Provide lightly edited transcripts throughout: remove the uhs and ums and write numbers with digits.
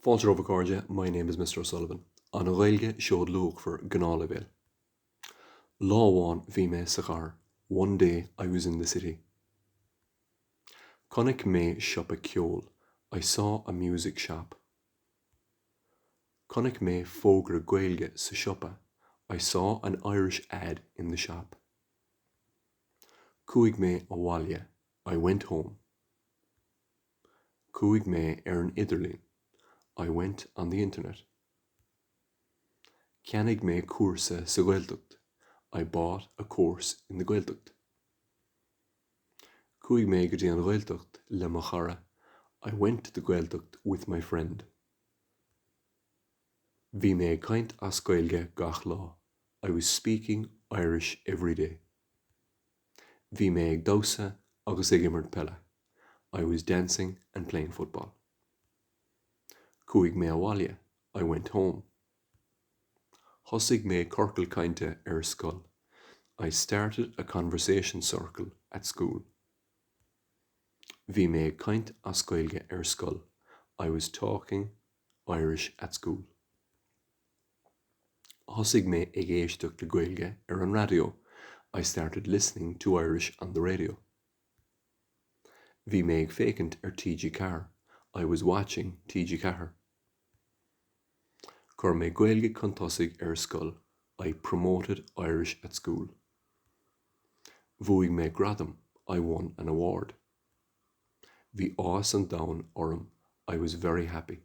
Fáilte over Ghaeilge, my name is Mr. O'Sullivan. An Ghaeilge Seoid Luachmhar Gnáth. Láháin bhí mé sa char. One day I was in the city. Connic mé siopa ceol. I saw a music shop. Connic mé fógra Ghaeilge sa siopa. I saw an Irish ad in the shop. Cúig mé a bhaile. I went home. Cúig mé an idirlín. I went on the internet. Ceannig mé cuasa sa Ghaeltacht. I bought a course in the Ghaeltacht. Cúig mé go dtí an Ghaeltacht le mo chara. I went to the Ghaeltacht with my friend. Bhí mé caint as Ghaeilge gach lá. I was speaking Irish every day. Bhí mé ag dosa agus ag imirt pelle. I was dancing and playing football. Cúig mé a bhaile. I went home. Thosaigh mé corcail cainte scoil. I started a conversation circle at school. Bhí mé caint as Ghaeilge scoil. I was talking Irish at school. Thosaigh mé ag éisteach le Ghaeilge an radio. I started listening to Irish on the radio. Bhí mé ag fécint TG Carr. I was watching TG Carr. Cur mé Ghaeilge chun tosaigh scoil. I promoted Irish at school. Bhuaigh mé gradam. I won an award. Bhí ás an domhan orm. I was very happy.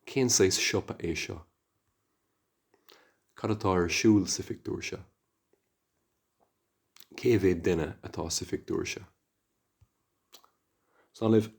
Cén saois siopa é seo? Cad atá ar siúl sa fictúr seo? Cé bhéad duine atá sa fictúr seo? Sáinnimh